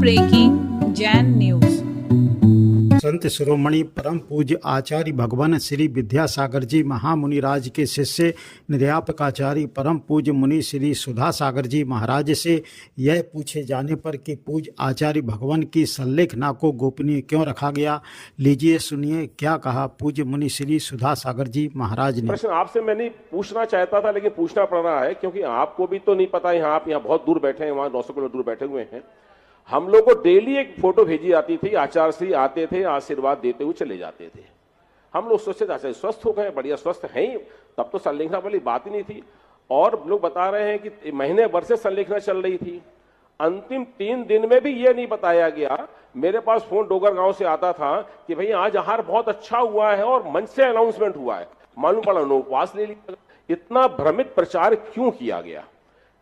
Breaking Jain news. Sant Shiromani परम पूज्य आचार्य भगवान श्री विद्यासागर जी महामुनिराज के शिष्य निर्यापकाचार्य परम पूज्य मुनि श्री सुधा सागर जी महाराज से यह पूछे जाने पर कि पूज्य आचार्य भगवान की संलेखना को गोपनीय क्यों रखा गया, लीजिए सुनिए क्या कहा पूज्य मुनि श्री सुधा सागर जी महाराज ने। प्रश्न आपसे मैं नहीं पूछना चाहता था, लेकिन पूछना पड़ रहा है क्योंकि आपको भी तो नहीं पता, यहाँ आप यहाँ बहुत दूर बैठे हैं, वहां 900 किलोमीटर दूर बैठे हुए हैं। हम लोग को डेली एक फोटो भेजी जाती थी, आचार्य श्री आते थे, आशीर्वाद देते हुए चले जाते थे। हम लोग सोचते थे आचार्य स्वस्थ हो गए, बढ़िया स्वस्थ हैं, तब तो संलेखना वाली बात ही नहीं थी। और लोग बता रहे हैं कि महीने भर से संलेखना चल रही थी, अंतिम 3 दिन में भी ये नहीं बताया गया। मेरे पास फोन डोगर गांव से आता था कि भैया आज आहार बहुत अच्छा हुआ है और मंच से अनाउंसमेंट हुआ है, मालूम पड़ा उपवास ले लिया। इतना भ्रमित प्रचार क्यों किया गया?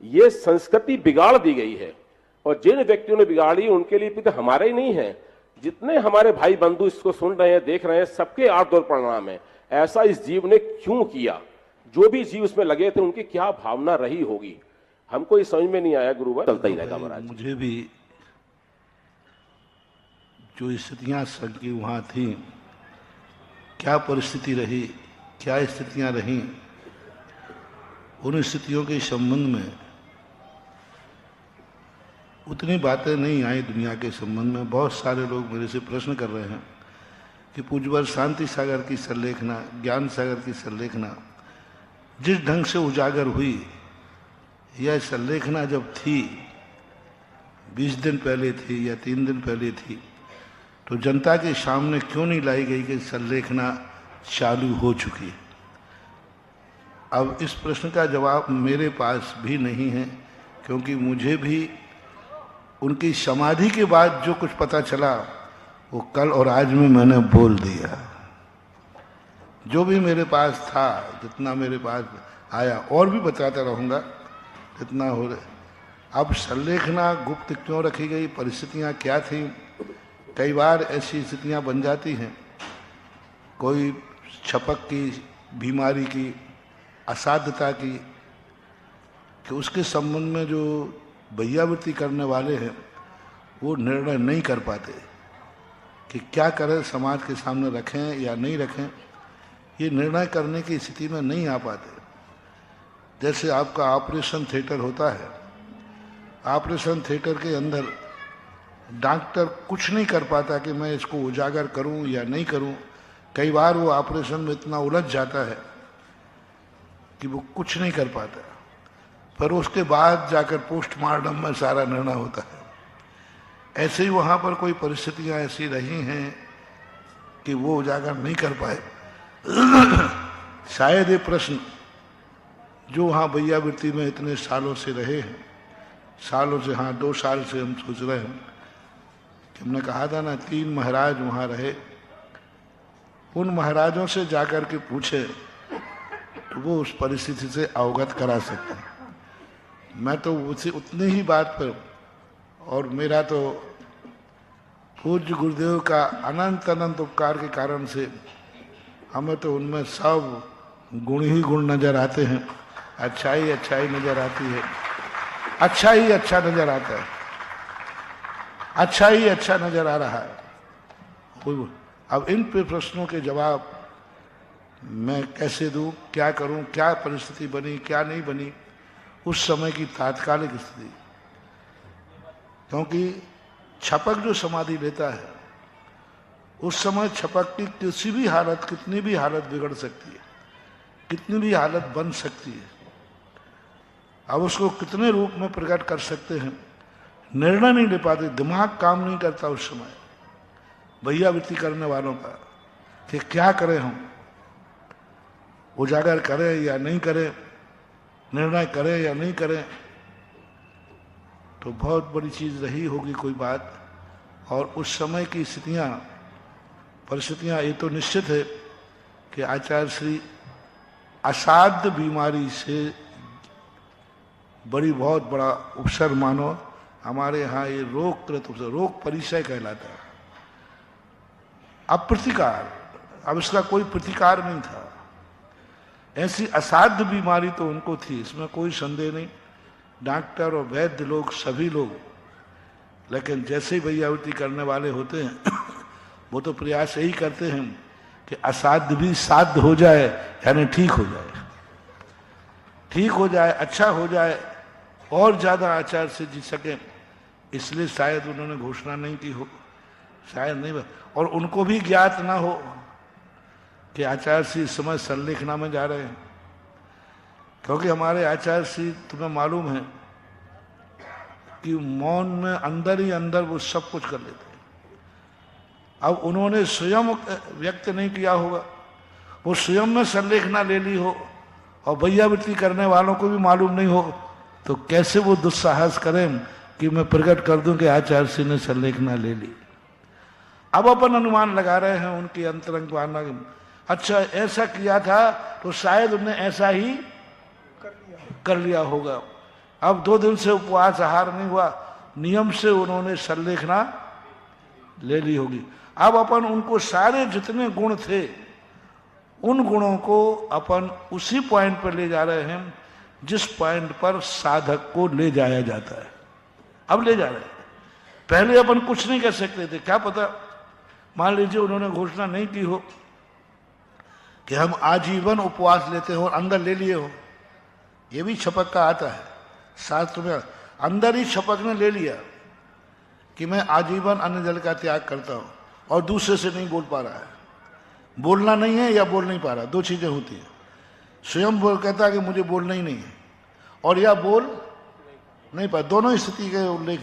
ये संस्कृति बिगाड़ दी गई है, और जिन व्यक्तियों ने बिगाड़ी उनके लिए भी तो हमारे ही नहीं है, जितने हमारे भाई बंधु इसको सुन रहे हैं, देख रहे हैं, सबके आठ दौर परिणाम है। ऐसा इस जीव ने क्यों किया? जो भी जीव उसमें लगे थे उनकी क्या भावना रही होगी, हमको ये समझ में नहीं आया। गुरुवर चलता ही रहेगा महाराज। मुझे भी जो स्थितियां संघ की वहां थी, क्या परिस्थिति रही, क्या स्थितियां रहीं, उन स्थितियों के संबंध में उतनी बातें नहीं आई दुनिया के संबंध में। बहुत सारे लोग मेरे से प्रश्न कर रहे हैं कि पूज्यवर शांति सागर की संलेखना, ज्ञान सागर की संलेखना जिस ढंग से उजागर हुई, यह संलेखना जब थी 20 दिन पहले थी या 3 दिन पहले थी, तो जनता के सामने क्यों नहीं लाई गई कि संलेखना चालू हो चुकी है? अब इस प्रश्न का जवाब मेरे पास भी नहीं है, क्योंकि मुझे भी उनकी समाधि के बाद जो कुछ पता चला वो कल और आज में मैंने बोल दिया। जो भी मेरे पास था, जितना मेरे पास आया, और भी बताता रहूँगा जितना हो रहा। अब संलेखना गुप्त क्यों रखी गई, परिस्थितियाँ क्या थी? कई बार ऐसी स्थितियाँ बन जाती हैं, कोई छपक की बीमारी की, असाध्यता की, कि उसके संबंध में जो भैयावृत्ति करने वाले हैं वो निर्णय नहीं कर पाते कि क्या करें, समाज के सामने रखें या नहीं रखें। ये निर्णय करने की स्थिति में नहीं आ पाते। जैसे आपका ऑपरेशन थिएटर होता है, ऑपरेशन थिएटर के अंदर डॉक्टर कुछ नहीं कर पाता कि मैं इसको उजागर करूं या नहीं करूं। कई बार वो ऑपरेशन में इतना उलझ जाता है कि वो कुछ नहीं कर पाता, पर उसके बाद जाकर पोस्टमार्टम में सारा निर्णय होता है। ऐसे ही वहाँ पर कोई परिस्थितियाँ ऐसी रही हैं कि वो उजागर नहीं कर पाए। शायद ये प्रश्न जो वहाँ भैयावृत्ति में इतने सालों से रहे हैं, सालों से, हाँ 2 साल से हम सोच रहे हैं कि हमने कहा था ना 3 महाराज वहाँ रहे, उन महाराजों से जाकर के पूछे तो वो उस परिस्थिति से अवगत करा सकते हैं। मैं तो उसी उतनी ही बात पर, और मेरा तो पूज्य गुरुदेव का अनंत अनंत उपकार के कारण से हमें तो उनमें सब गुण ही गुण नजर आते हैं, अच्छाई अच्छाई नजर आती है, अच्छा ही अच्छा नजर आता है, अच्छा ही अच्छा नजर आ रहा है। अब इन प्रश्नों के जवाब मैं कैसे दूं, क्या करूं, क्या परिस्थिति बनी, क्या नहीं बनी, उस समय की तात्कालिक स्थिति। क्योंकि छपक जो समाधि लेता है, उस समय छपक की किसी भी हालत, कितनी भी हालत बिगड़ सकती है, कितनी भी हालत बन सकती है। अब उसको कितने रूप में प्रकट कर सकते हैं, निर्णय नहीं ले पाते, दिमाग काम नहीं करता उस समय भैयावृत्ति करने वालों का कि क्या करें, हम उजागर करें या नहीं करें, निर्णय करें या नहीं करें। तो बहुत बड़ी चीज रही होगी कोई बात। और उस समय की स्थितियां, परिस्थितियां, ये तो निश्चित है कि आचार्य श्री असाध्य बीमारी से बड़ी बहुत बड़ा उपसर मानो। हमारे यहाँ ये रोग परिचय कहलाता है, अप्रतिकार। अब इसका कोई प्रतिकार नहीं था। ऐसी असाध्य बीमारी तो उनको थी, इसमें कोई संदेह नहीं। डॉक्टर और वैद्य लोग, सभी लोग लेकिन जैसे ही भैयावृत्ति करने वाले होते हैं वो तो प्रयास यही करते हैं कि असाध्य भी साध्य हो जाए, यानी ठीक हो जाए, ठीक हो जाए, अच्छा हो जाए, और ज्यादा आचार से जी सके। इसलिए शायद उन्होंने घोषणा नहीं की हो, शायद नहीं, और उनको भी ज्ञात ना हो कि आचार्य श्री इस समय संलेखना में जा रहे हैं। क्योंकि हमारे आचार्य श्री, तुम्हें मालूम है कि मौन में अंदर ही अंदर वो सब कुछ कर लेते हैं। अब उन्होंने स्वयं व्यक्त नहीं किया होगा, वो स्वयं में संलेखना ले ली हो और भैयावृत्ति करने वालों को भी मालूम नहीं हो, तो कैसे वो दुस्साहस करें कि मैं प्रकट कर दूं कि आचार्य श्री ने संलेखना ले ली। अब अपन अनुमान लगा रहे हैं उनकी अंतरंग भावना, अच्छा ऐसा किया था तो शायद उन्हें ऐसा ही कर लिया होगा। अब 2 दिन से उपवास आहार नहीं हुआ, नियम से उन्होंने संलेखना ले ली होगी। अब अपन उनको सारे जितने गुण थे उन गुणों को अपन उसी पॉइंट पर ले जा रहे हैं जिस पॉइंट पर साधक को ले जाया जाता है। अब ले जा रहे हैं, पहले अपन कुछ नहीं कर सकते थे। क्या पता, मान लीजिए उन्होंने घोषणा नहीं की हो कि हम आजीवन उपवास लेते हो और अंदर ले लिए हो, ये भी छपक का आता है शास्त्र में, अंदर ही छपक ने ले लिया कि मैं आजीवन अन्न जल का त्याग करता हूं और दूसरे से नहीं बोल पा रहा है, बोलना नहीं है या बोल नहीं पा रहा, 2 चीजें होती है। स्वयं बोल कहता है कि मुझे बोलना ही नहीं है, और या बोल नहीं पा, दोनों स्थिति के उल्लेख।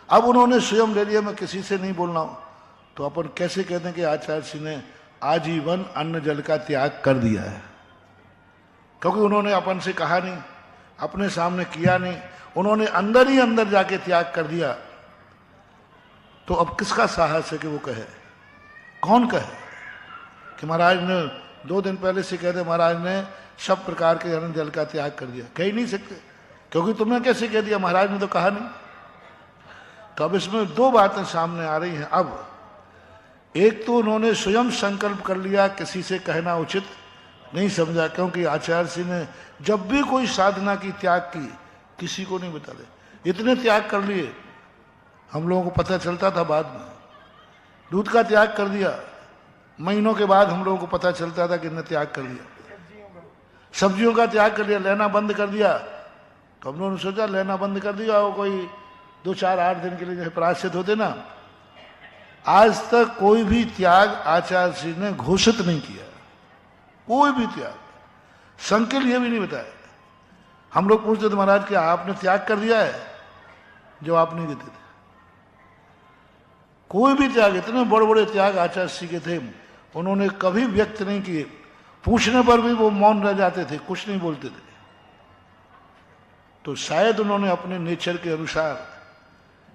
अब उन्होंने स्वयं ले लिया मैं किसी से नहीं बोलना हूं, तो अपन कैसे कहते हैं कि आचार्य श्री ने आजीवन अन्न जल का त्याग कर दिया है? क्योंकि उन्होंने अपन से कहा नहीं, अपने सामने किया नहीं, उन्होंने अंदर ही अंदर जाके त्याग कर दिया। तो अब किसका साहस है कि वो कहे? कौन कहे कि महाराज ने 2 दिन पहले से कहते महाराज ने सब प्रकार के अन्न जल का त्याग कर दिया? कह ही नहीं सकते, क्योंकि तुमने कैसे कह दिया, महाराज ने तो कहा नहीं। तो अब इसमें 2 बातें सामने आ रही हैं। अब एक तो उन्होंने स्वयं संकल्प कर लिया, किसी से कहना उचित नहीं समझा, क्योंकि आचार्य श्री ने जब भी कोई साधना की त्याग की किसी को नहीं बता दे। इतने त्याग कर लिए, हम लोगों को पता चलता था बाद में। दूध का त्याग कर दिया, महीनों के बाद हम लोगों को पता चलता था कि इन्हें त्याग कर दिया। सब्जियों का त्याग कर दिया, लेना बंद कर दिया, तो हम लोगों ने सोचा लेना बंद कर दिया, वो कोई 2, 4, 8 दिन के लिए जैसे प्रायश्चित होते ना। आज तक कोई भी त्याग आचार्य श्री ने घोषित नहीं किया, कोई भी त्याग, संघ के लिए भी नहीं बताया। हम लोग पूछते थे महाराज क्या आपने त्याग कर दिया है? जवाब नहीं देते थे। कोई भी त्याग, इतने बड़े बड़े त्याग आचार्य श्री के थे, उन्होंने कभी व्यक्त नहीं किए। पूछने पर भी वो मौन रह जाते थे, कुछ नहीं बोलते थे। तो शायद उन्होंने अपने नेचर के अनुसार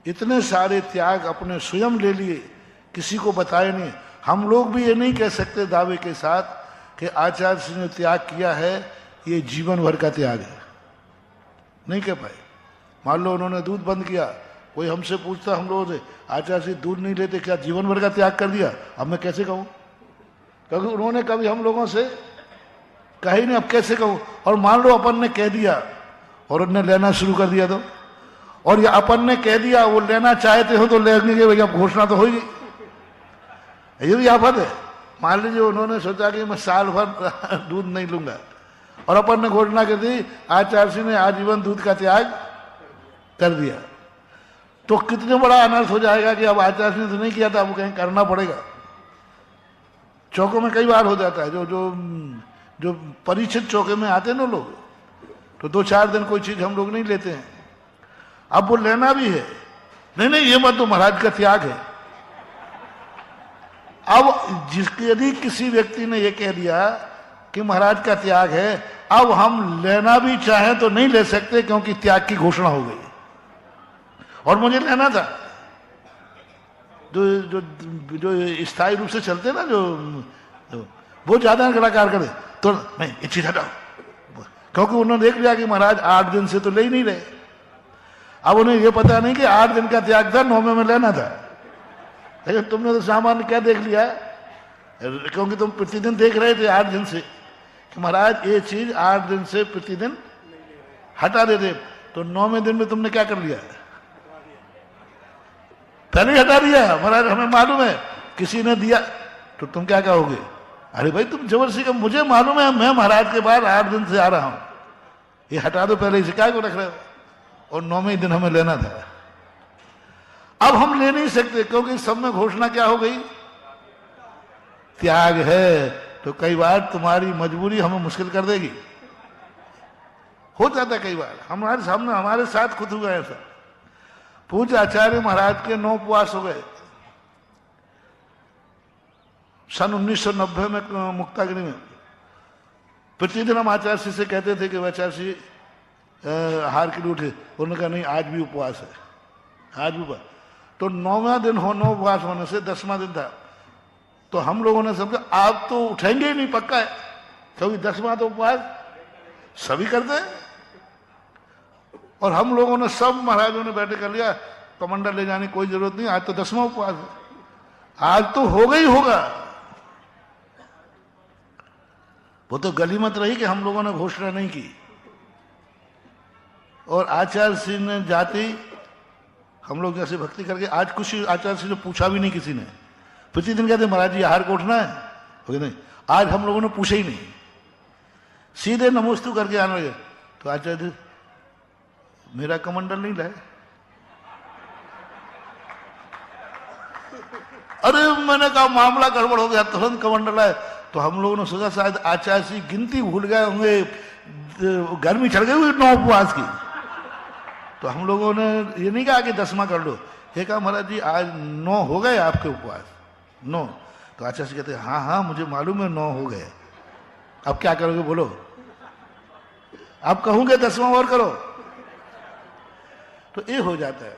इतने सारे त्याग अपने स्वयं ले लिए, किसी को बताए नहीं। हम लोग भी ये नहीं कह सकते दावे के साथ कि आचार्य श्री ने त्याग किया है ये जीवन भर का त्याग है, नहीं कह पाए। मान लो उन्होंने दूध बंद किया, कोई हमसे पूछता हम लोगों से आचार्य श्री दूध नहीं लेते, क्या जीवन भर का त्याग कर दिया? अब मैं कैसे कहूं, क्योंकि उन्होंने कभी हम लोगों से कहा ही नहीं, अब कैसे कहूं। और मान लो अपन ने कह दिया और उन्होंने लेना शुरू कर दिया, तो और ये अपन ने कह दिया वो लेना चाहते हो तो लेने के भैया घोषणा तो होगी, ये भी आफत है। मान लीजिए उन्होंने सोचा कि मैं साल भर दूध नहीं लूंगा और अपन ने घोषणा कर दी आचार्य श्री ने आजीवन दूध का त्याग कर दिया, तो कितने बड़ा अनर्थ हो जाएगा कि अब आचार्य श्री ने तो नहीं किया था, अब कहीं करना पड़ेगा। चौकों में कई बार हो जाता है, जो जो जो परिचित चौके में आते हैं ना लोग, तो 2-4 दिन कोई चीज हम लोग नहीं लेते हैं, अब वो लेना भी है, नहीं नहीं ये मत तो महाराज का त्याग है। अब जिसके यदि किसी व्यक्ति ने ये कह दिया कि महाराज का त्याग है, अब हम लेना भी चाहें तो नहीं ले सकते क्योंकि त्याग की घोषणा हो गई। और मुझे लेना था, जो जो जो स्थायी रूप से चलते ना, जो वो ज्यादा कलाकार करे तो नहीं ये चीज हटाओ, क्योंकि उन्होंने देख लिया कि महाराज 8 दिन से तो ले ही नहीं रहे। अब उन्हें ये पता नहीं कि 8 दिन का त्याग था, 9वें में लेना था। लेकिन तुमने तो सामान्य क्या देख लिया, क्योंकि तुम प्रतिदिन देख रहे थे 8 दिन से कि महाराज ये चीज 8 दिन से प्रतिदिन हटा देते, तो 9वें दिन में तुमने क्या कर लिया, पहले ही हटा दिया महाराज, हमें मालूम है किसी ने दिया। तो तुम क्या कहोगे? अरे भाई तुम जबरदस्ती का, मुझे मालूम है, मैं महाराज के बाद 8 दिन से आ रहा हूं, ये हटा दो पहले, इसे क्या को रख रहे हो? और 9वें दिन हमें लेना था। अब हम ले नहीं सकते क्योंकि सब में घोषणा क्या हो गई? त्याग है। तो कई बार तुम्हारी मजबूरी हमें मुश्किल कर देगी। हो जाता है कई बार, हमारे सामने, हमारे साथ खुद हुआ ऐसा। पूज्य आचार्य महाराज के 9 उपवास हो गए सन 1990 में मुक्तागिरी में। प्रतिदिन हम आचार्य श्री से कहते थे कि आचार्य श्री हार के लिए उठे, उन्होंने कहा नहीं आज भी उपवास है, आज भी उपवास। तो 9वां दिन 9 उपवास होने से 10वां दिन था, तो हम लोगों ने समझा आप तो उठेंगे ही नहीं, पक्का है, क्योंकि 10वां तो उपवास सभी करते हैं। और हम लोगों ने, सब महाराजों ने बैठे कर लिया, कमंडल ले जाने की कोई जरूरत नहीं, आज तो 10वां उपवास है, आज तो होगा ही होगा। वो तो गलीमत रही कि हम लोगों ने घोषणा नहीं की। और आचार्य श्री ने जाते ही हम लोग जैसे भक्ति करके, आज कुछ आचार्य श्री ने पूछा भी नहीं किसी ने। प्रतिदिन कहते महाराज जी आहार को उठना है, हो नहीं, आज हम लोगों ने पूछा ही नहीं, सीधे नमोस्तु करके आने लगे। तो आचार्य जी मेरा कमंडल नहीं लाए। अरे मैंने कहा मामला गड़बड़ हो गया, तुरंत कमंडल आए। तो हम लोगों ने सोचा शायद आचार्य श्री गिनती भूल गए होंगे, गर्मी चढ़ गई हुई 9 उपवास की। तो हम लोगों ने ये नहीं कहा कि 10वां कर लो, ये कहा महाराज जी आज 9 हो गए आपके उपवास, 9। तो आचार्य श्री कहते हाँ हाँ मुझे मालूम है 9 हो गए, अब क्या करोगे बोलो? आप कहूंगे 10वां और करो, तो ये हो जाता है।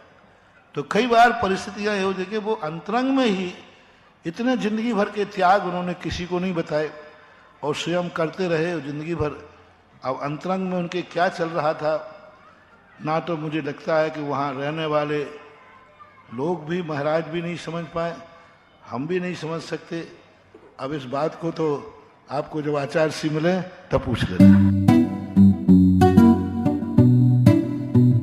तो कई बार परिस्थितियां ये हो जाती कि वो अंतरंग में ही इतने जिंदगी भर के त्याग उन्होंने किसी को नहीं बताए और स्वयं करते रहे जिंदगी भर। अब अंतरंग में उनके क्या चल रहा था ना, तो मुझे लगता है कि वहाँ रहने वाले लोग भी, महाराज भी नहीं समझ पाए, हम भी नहीं समझ सकते। अब इस बात को तो आपको जब आचार्य श्री मिले तब पूछ लेना।